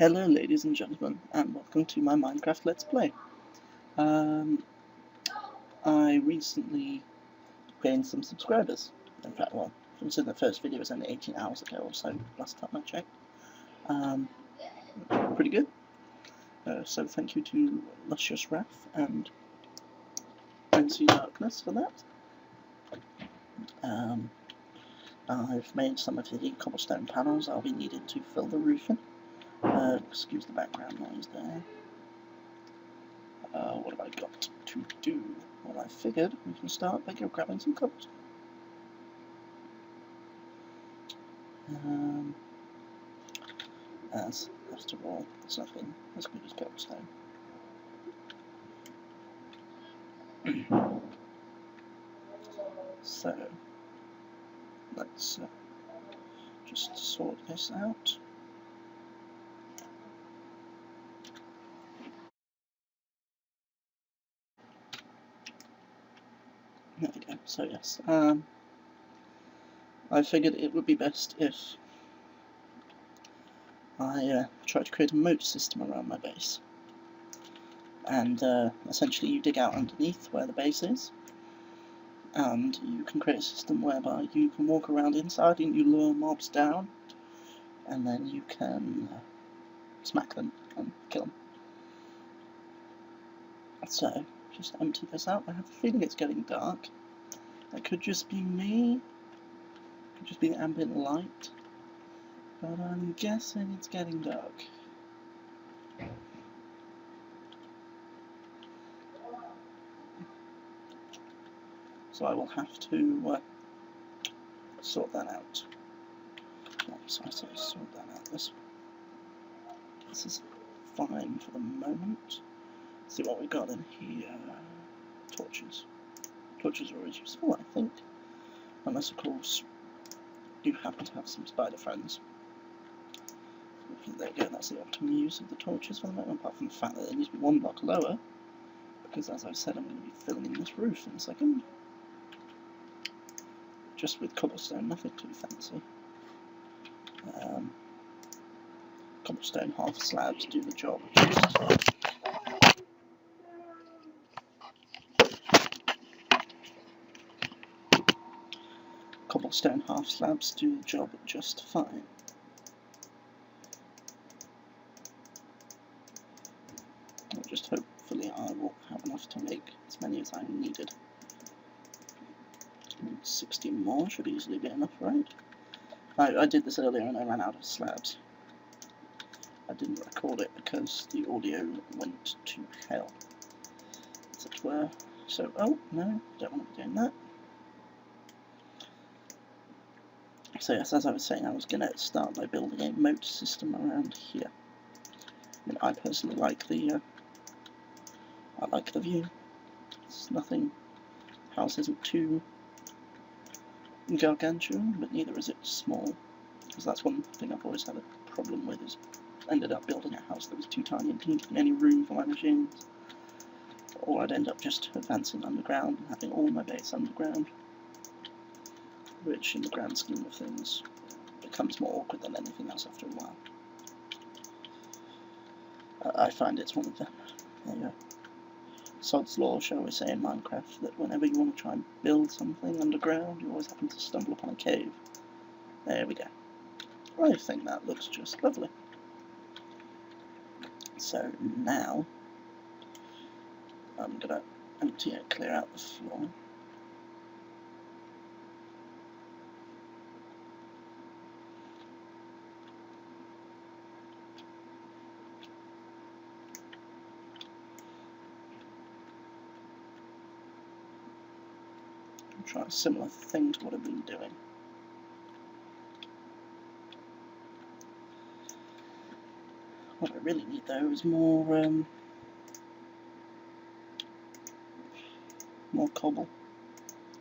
Hello ladies and gentlemen, and welcome to my Minecraft Let's Play. I recently gained some subscribers. In fact, well, considering the first video was only 18 hours ago or so, last time I checked. Pretty good. So thank you to Luscious Wrath and NC Darkness for that. I've made some of the cobblestone panels I'll be needed to fill the roof in. Excuse the background noise there. What have I got to do? Well, I figured we can start by grabbing some cobblestone. As after all, it's nothing as good as cobblestone. So let's just sort this out. There we go. So yes, I figured it would be best if I try to create a moat system around my base. And essentially you dig out underneath where the base is, and you can create a system whereby you can walk around inside and you lure mobs down, and then you can smack them and kill them. So, just empty this out. I have a feeling it's getting dark. That could just be me. Could just be the ambient light. But I'm guessing it's getting dark. So I will have to sort that out. So I sort that out. This is fine for the moment. Let's see what we got in here. Torches. Torches are always useful, I think. Unless, of course, you happen to have some spider friends. There you go, that's the optimum use of the torches for the moment, apart from the fact that they need to be one block lower, because as I've said, I'm going to be filling in this roof in a second. Just with cobblestone, nothing too fancy. Cobblestone half slabs do the job. Cobblestone half slabs do the job just fine. Just hopefully I will have enough to make as many as I needed. 60 more should easily be enough, right? I did this earlier and I ran out of slabs. I didn't record it because the audio went to hell, as it were. So, oh no, don't want to be doing that. So yes, as I was saying, I was going to start by building a moat system around here. I mean, I personally like the view. It's nothing. The house isn't too gargantuan, but neither is it small. Because that's one thing I've always had a problem with, is ended up building a house that was too tiny and didn't have any room for my machines. Or I'd end up just advancing underground and having all my base underground, which in the grand scheme of things becomes more awkward than anything else after a while. I find it's one of the sod's law, shall we say, in Minecraft, that whenever you want to try and build something underground, you always happen to stumble upon a cave. There we go. I think that looks just lovely. So now I'm going to empty it, clear out the floor. I'll try a similar thing to what I've been doing. What I really need though is more cobble.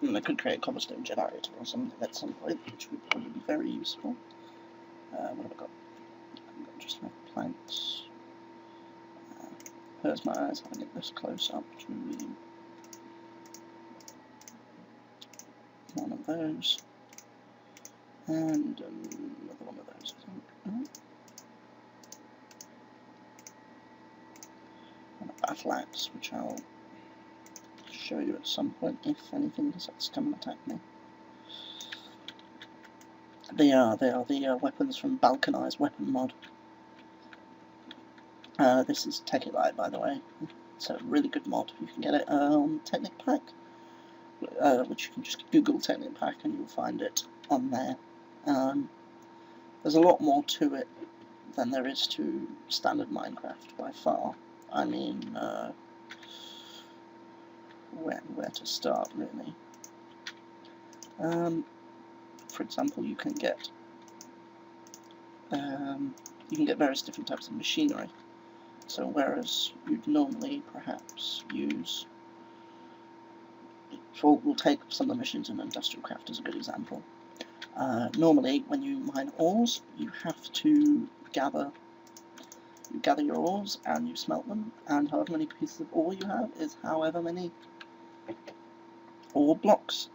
And I could create a cobblestone generator or something at some point, which would probably be very useful. What have I got? I've got just enough planks. Hurts my eyes having it this close up to one of those. And another one of those, I think. flats, which I'll show you at some point if anything decides to come and attack me. They are the weapons from Balkanized Weapon mod. This is Tekkit Lite, by the way. It's a really good mod. You can get it on Tekkit Pack, which you can just Google Tekkit Pack and you'll find it on there. There's a lot more to it than there is to standard Minecraft by far. I mean, where to start really? For example, you can get various different types of machinery. So whereas you'd normally perhaps use, we'll take some of the machines in Industrial Craft as a good example. Normally, when you mine ores, you have to gather your ores and you smelt them, and however many pieces of ore you have is however many ore blocks.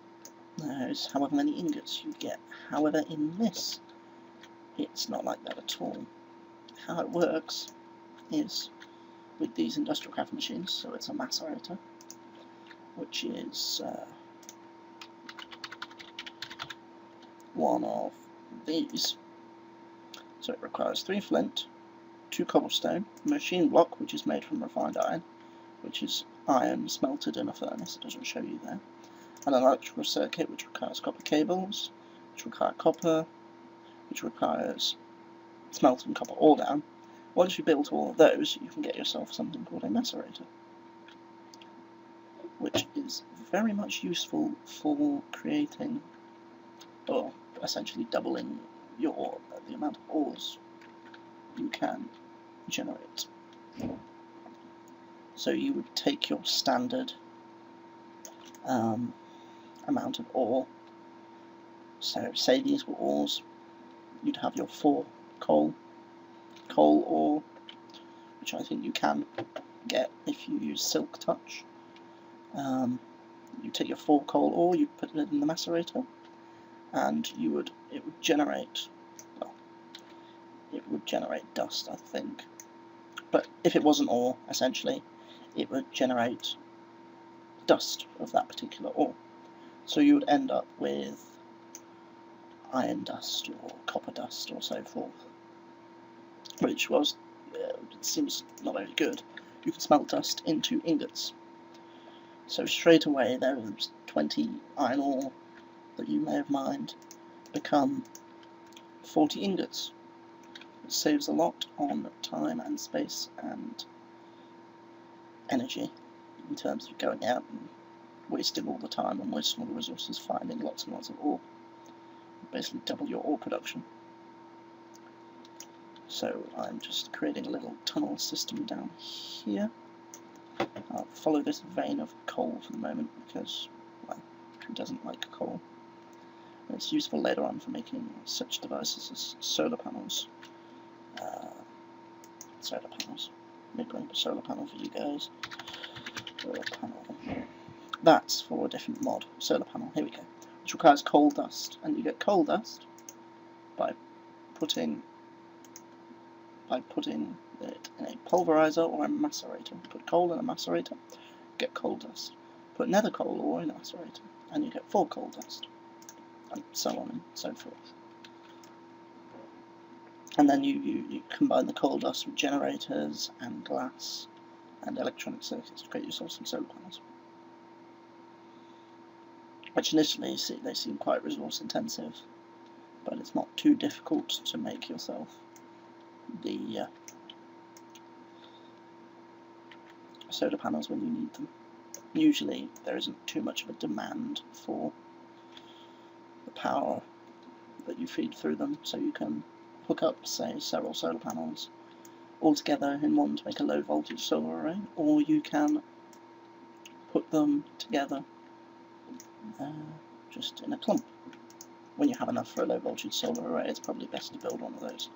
There's however many ingots you get. However, in this, it's not like that at all. How it works is with these Industrial Craft machines, so it's a macerator, which is one of these. So it requires 3 flint, 2 cobblestone, a machine block which is made from refined iron, which is iron smelted in a furnace, it doesn't show you there, and an electrical circuit which requires copper cables, which require copper, which requires smelting copper ore down. Once you build all of those, you can get yourself something called a macerator, which is very much useful for creating, or essentially doubling the amount of ores you can generate. So you would take your standard amount of ore, so say these were ores, you'd have your 4 coal ore, which I think you can get if you use Silk Touch. You take your 4 coal ore, you put it in the macerator, and it would generate, well, it would generate dust, I think. But if it wasn't ore, essentially, it would generate dust of that particular ore. So you would end up with iron dust or copper dust or so forth, which was, it seems not very good. You can smelt dust into ingots. So straight away those 20 iron ore that you may have mined become 40 ingots. It saves a lot on time and space and energy in terms of going out and wasting all the time and wasting all the resources finding lots and lots of ore. Basically double your ore production. So I'm just creating a little tunnel system down here. I'll follow this vein of coal for the moment because, well, who doesn't like coal? And it's useful later on for making such devices as solar panels. Maybe bring a solar panel for you guys. Solar panel. That's for a different mod. Solar panel. Here we go. Which requires coal dust, and you get coal dust by putting it in a pulverizer or a macerator. You put coal in a macerator, you get coal dust. Put nether coal ore in a macerator, and you get 4 coal dust, and so on and so forth. And then you combine the coal dust with generators and glass and electronic circuits to create yourself some solar panels. Which initially they seem quite resource intensive, but it's not too difficult to make yourself the solar panels when you need them. Usually there isn't too much of a demand for the power that you feed through them, so you can hook up, say, several solar panels all together in one to make a low voltage solar array, or you can put them together just in a clump. When you have enough for a low voltage solar array, it's probably best to build one of those.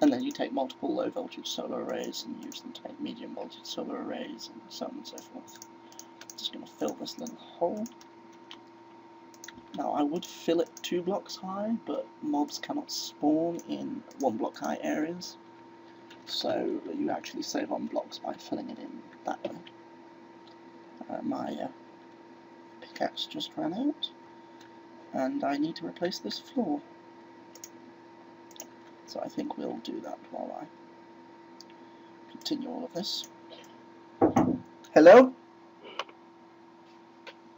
And then you take multiple low voltage solar arrays and use them to make medium voltage solar arrays and so on and so forth. I'm just going to fill this little hole. Now I would fill it 2 blocks high, but mobs cannot spawn in 1 block high areas. so that you actually save on blocks by filling it in that way. My pickaxe just ran out, and I need to replace this floor. So I think we'll do that while I continue all of this. Hello?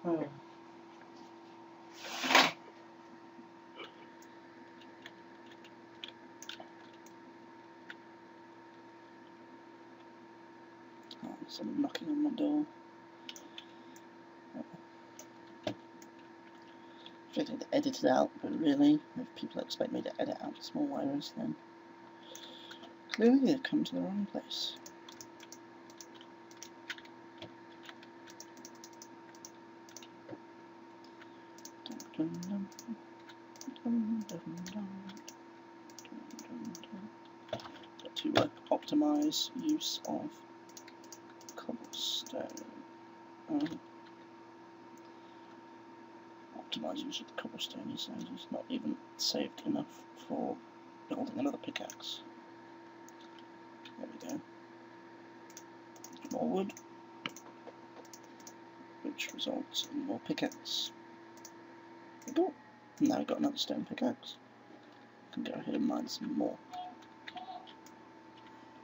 Oh. Someone knocking on my door. I tried to edit it out, but really, if people expect me to edit out small errors, then clearly they've come to the wrong place. Got to optimize use of cobblestone. Optimize use of the cobblestone, he says. It's not even saved enough for building another pickaxe. There we go. More wood, which results in more pickaxe. There we go. Now I've got another stone pickaxe. I can go ahead and mine some more.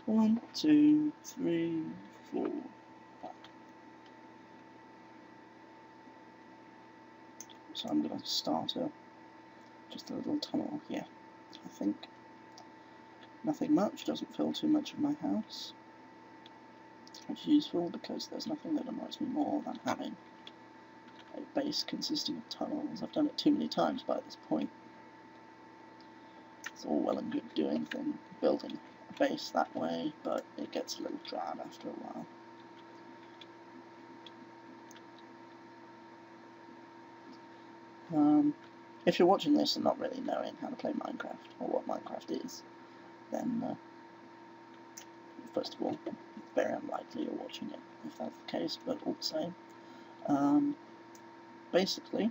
1, 2, 3, 4, 5. So I'm going to start just a little tunnel here. I think nothing much, doesn't fill too much of my house, which is useful because there's nothing that annoys me more than having a base consisting of tunnels. I've done it too many times by this point. It's all well and good building a base that way, but it gets a little drab after a while. If you're watching this and not really knowing how to play Minecraft or what Minecraft is, then first of all, it's very unlikely you're watching it if that's the case, but all the same. Basically,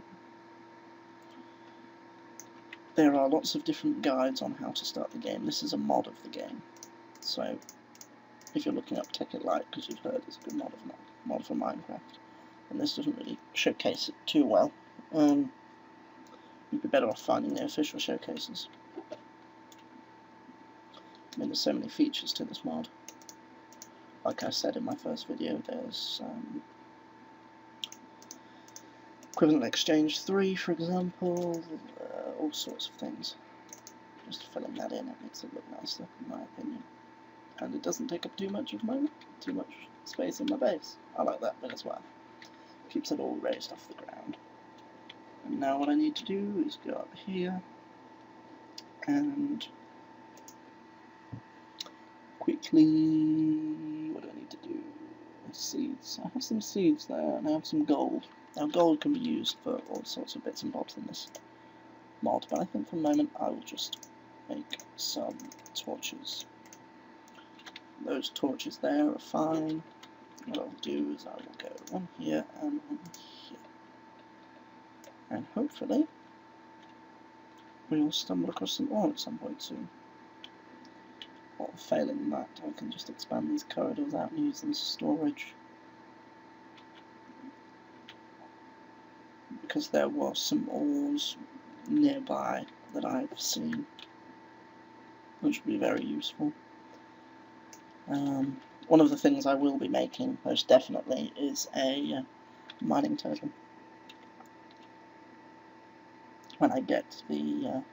there are lots of different guides on how to start the game. This is a mod of the game, so if you're looking up Tekkit Lite, because you've heard it's a good mod for Minecraft, and this doesn't really showcase it too well, you'd be better off finding the official showcases. I mean, there's so many features to this mod. Like I said in my first video, there's equivalent exchange 3, for example, all sorts of things. Just filling that in, it makes it look nicer, in my opinion. And it doesn't take up too much space in my base. I like that bit as well. Keeps it all raised off the ground. And now what I need to do is go up here and quickly, what do I need to do? Seeds. I have some seeds there, and I have some gold. Now gold can be used for all sorts of bits and bobs in this mod, but I think for the moment I will just make some torches. Those torches there are fine. What I'll do is I will go one here and one here. And hopefully we will stumble across some ore at some point soon. Or failing that, I can just expand these corridors out and use them as storage. Because there was some ores nearby that I've seen, which would be very useful. One of the things I will be making, most definitely, is a mining turtle. When I get the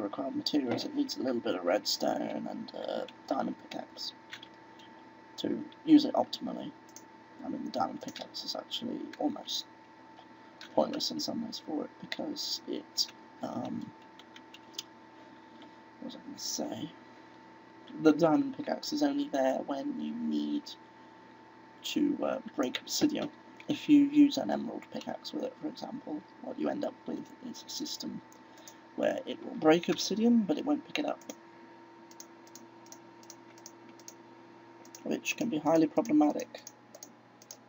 required materials, it needs a little bit of redstone and diamond pickaxe to use it optimally. I mean, the diamond pickaxe is actually almost pointless in some ways for it, because it, what was I going to say? The diamond pickaxe is only there when you need to break obsidian. If you use an emerald pickaxe with it, for example, what you end up with is a system where it will break obsidian, but it won't pick it up, which can be highly problematic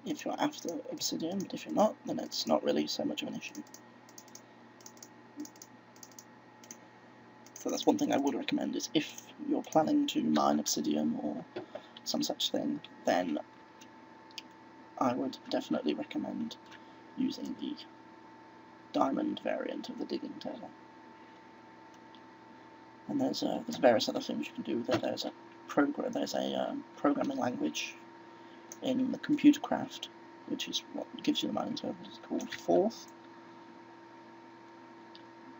if you're after obsidian, but if you're not, then it's not really so much of an issue. So that's one thing I would recommend, is if you're planning to mine obsidian or some such thing, then I would definitely recommend using the diamond variant of the digging table. And there's various other things you can do with it. There's a programming language in the computer craft, which is what gives you the mining table. It's called Fourth,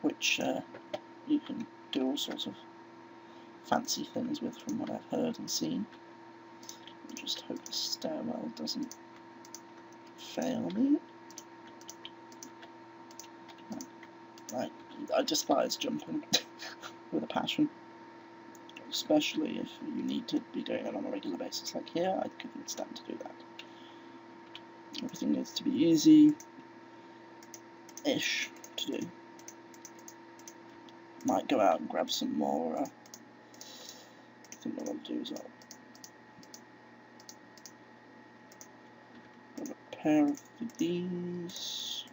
which you can do all sorts of fancy things with, from what I've heard and seen. I just hope the stairwell doesn't fail me. I despise jumping with a passion, especially if you need to be doing it on a regular basis. Like here, I couldn't stand to do that. Everything needs to be easy-ish to do. Might go out and grab some more. I think what I'll do is I'll grab a pair of these,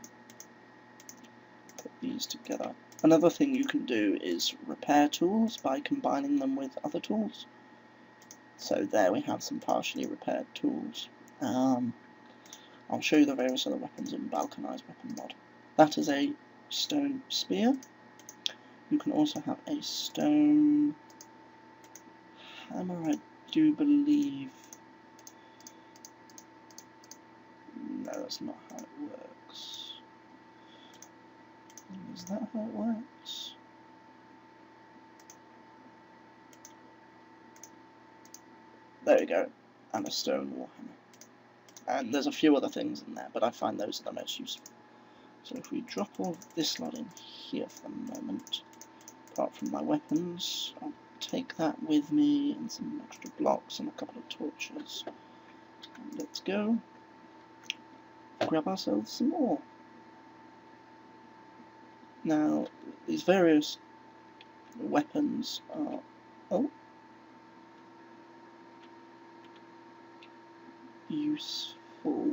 put these together. Another thing you can do is repair tools by combining them with other tools. So there we have some partially repaired tools. I'll show you the various other weapons in Balkanized Weapon mod. That is a stone spear. You can also have a stone hammer, I do believe. No, that's not how it works. Is that how it works? There we go. And a stone warhammer. And there's a few other things in there, but I find those are the most useful. So if we drop all of this lot in here for the moment, apart from my weapons, I'll take that with me, and some extra blocks and a couple of torches. And let's go grab ourselves some more. Now, these various weapons are... oh, useful.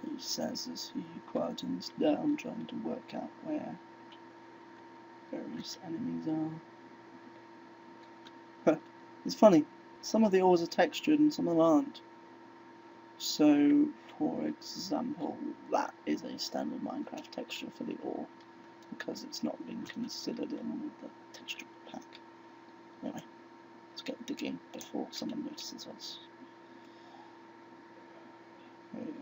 He says as he quietens down, trying to work out where various enemies are. It's funny, some of the ores are textured and some of them aren't. So, for example, that is a standard Minecraft texture for the ore, because it's not been considered in the texture pack. Anyway, let's get digging before someone notices us. There we go.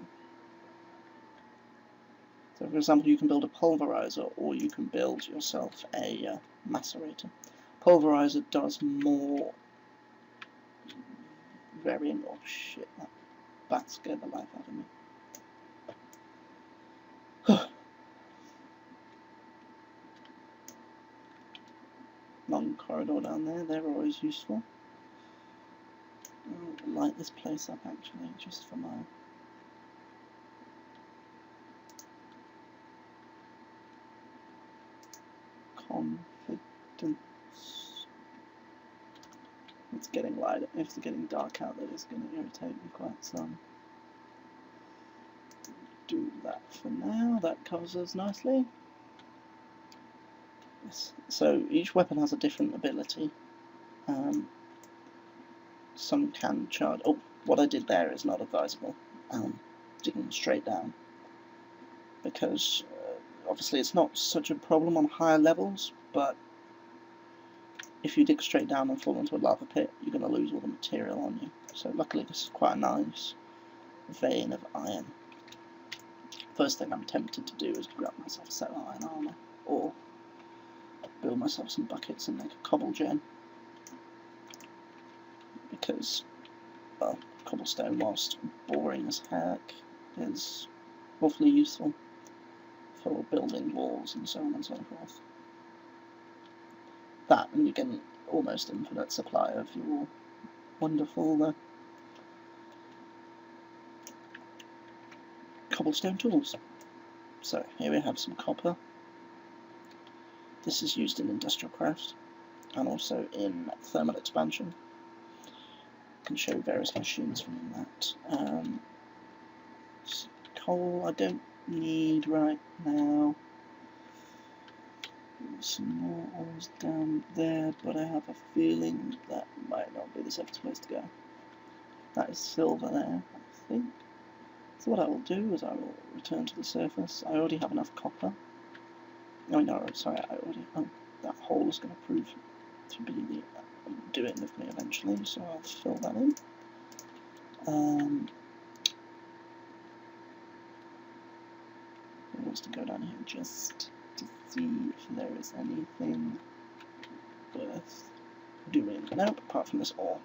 So, for example, you can build a pulverizer, or you can build yourself a macerator. Pulverizer does more varying... oh shit, that bat scared the life out of me. Long corridor down there, they're always useful. I'll light this place up actually, just for my... confidence. It's getting light. If it's getting dark out, that is going to irritate me quite some. Do that for now. That covers us nicely. Yes. So each weapon has a different ability. Some can charge. Oh, what I did there is not advisable. Digging straight down, because obviously it's not such a problem on higher levels, but if you dig straight down and fall into a lava pit, you're going to lose all the material on you. So luckily this is quite a nice vein of iron. First thing I'm tempted to do is grab myself a set of iron armour, or build myself some buckets and make a cobble gen, because, well, cobblestone, whilst boring as heck, is awfully useful for building walls and so on and so forth. That, and you get an almost infinite supply of your wonderful cobblestone tools. So here we have some copper. This is used in industrial craft and also in thermal expansion. I can show various machines from that. Coal I don't need right now. Some more ores down there, but I have a feeling that might not be the safest place to go. That is silver there, I think. So what I will do is I will return to the surface. I already have enough copper. Oh no, sorry, I already... Oh, that hole is going to prove to be the doing with me eventually, so I'll fill that in. I want to go down here just to see if there is anything worth doing. Nope, apart from this ore.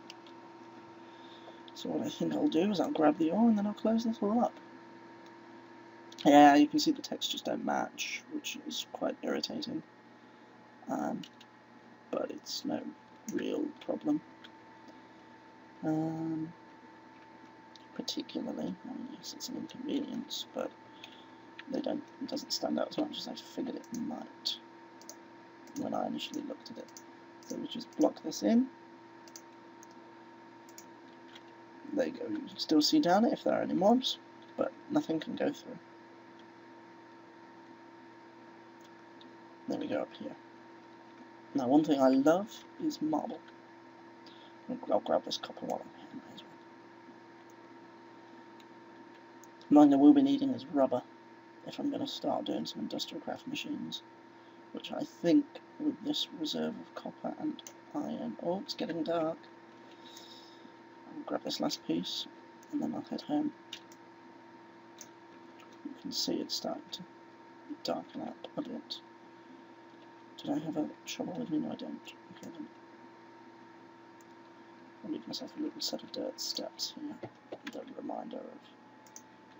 So what I think I'll do is I'll grab the ore and then I'll close this all up. Yeah, you can see the textures don't match, which is quite irritating. But it's no real problem. Particularly, I mean, yes, it's an inconvenience, but it doesn't stand out as much as I figured it might when I initially looked at it. So we just block this in. There you go, you can still see down it if there are any mobs, but nothing can go through. There we go up here. Now one thing I love is marble. I'll grab this copper while I'm here as well. One thing I will be needing is rubber if I'm going to start doing some industrial craft machines, which I think with this reserve of copper and iron... Oh, it's getting dark. I'll grab this last piece and then I'll head home. You can see it's starting to darken out a bit. Did I have a shovel with me? No, I don't. Okay, then. I'll leave myself a little set of dirt steps here, the reminder of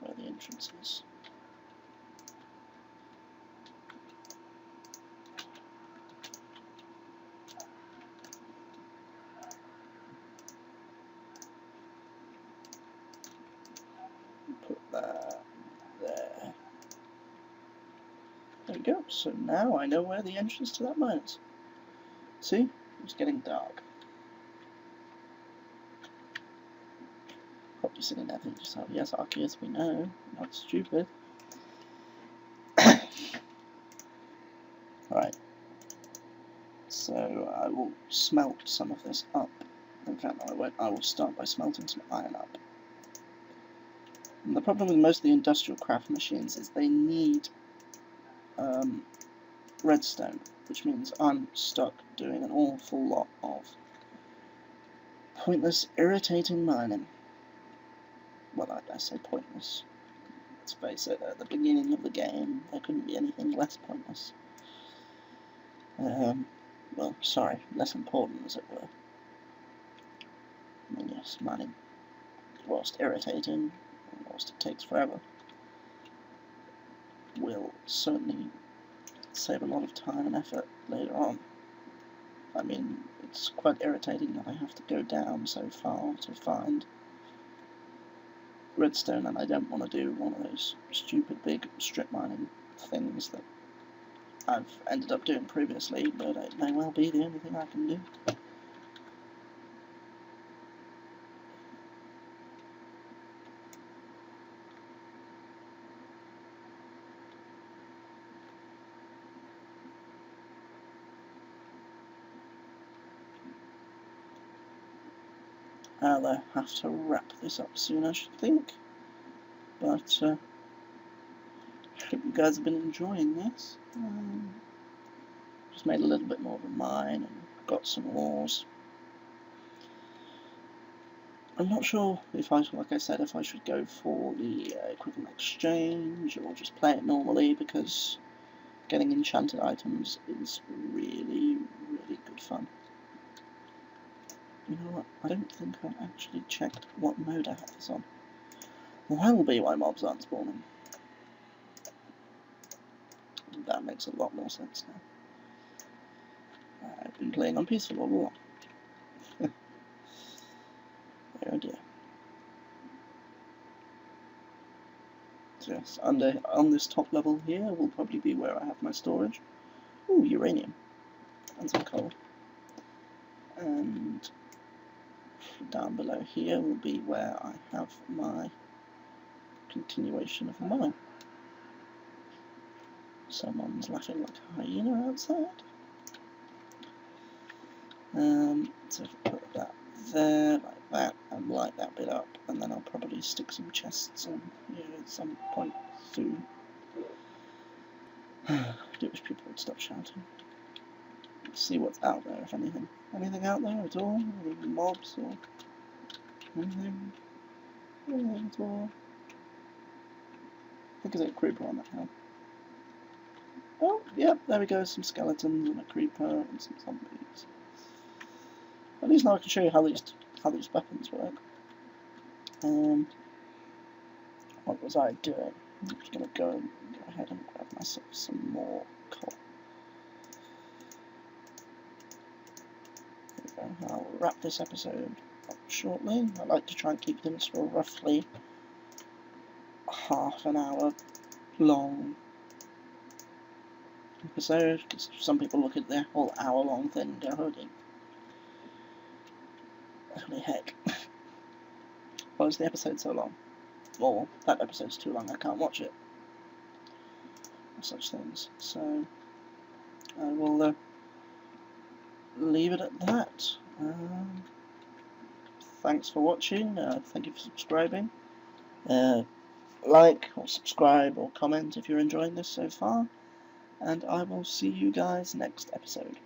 where the entrance is. Put that there. There we go. So now I know where the entrance to that mine is. See? It's getting dark. Probably sitting there thinking to yourself, yes, Arkeus, we know. Not stupid. Right. So I will smelt some of this up. In fact, no, I won't. I will start by smelting some iron up. And the problem with most of the industrial craft machines is they need redstone, which means I'm stuck doing an awful lot of pointless, irritating mining. Well, I say pointless. Let's face it, at the beginning of the game, there couldn't be anything less pointless. Well, sorry, less important, as it were. I mean, yes, mining, whilst irritating, whilst it takes forever, will certainly save a lot of time and effort later on. I mean, it's quite irritating that I have to go down so far to find redstone, and I don't want to do one of those stupid big strip mining things that I've ended up doing previously, but it may well be the only thing I can do. I'll have to wrap this up soon, I should think, but I hope you guys have been enjoying this. Just made a little bit more of a mine and got some ores. I'm not sure if like I said, if I should go for the equivalent exchange or just play it normally, because getting enchanted items is really, really good fun. You know what, I don't think I've actually checked what mode I have this on. Well, that will be why mobs aren't spawning. That makes a lot more sense now. I've been playing on peaceful all along. Oh dear. So yes, on this top level here will probably be where I have my storage. Ooh, uranium. And some coal. And down below here will be where I have my continuation of the mine. Someone's laughing like a hyena outside. So if I put that there, like that, and light that bit up, and then I'll probably stick some chests on here at some point soon. I do wish people would stop shouting. Let's see what's out there, if anything. Anything out there at all? Any mobs or anything? Anything at all? I think there's a creeper on that hill. Oh, yep, there we go, some skeletons and a creeper and some zombies. At least now I can show you how these weapons work. What was I doing? I'm just going to go ahead and grab myself some more coal. There we go. I'll wrap this episode up shortly. I like to try and keep things for roughly half an hour long episode, because some people look at the whole hour-long thing and go, holy heck, why is the episode so long? Or that episode's too long, I can't watch it. Or such things. So I will leave it at that. Thanks for watching. Thank you for subscribing. Like or subscribe or comment if you're enjoying this so far. And I will see you guys next episode.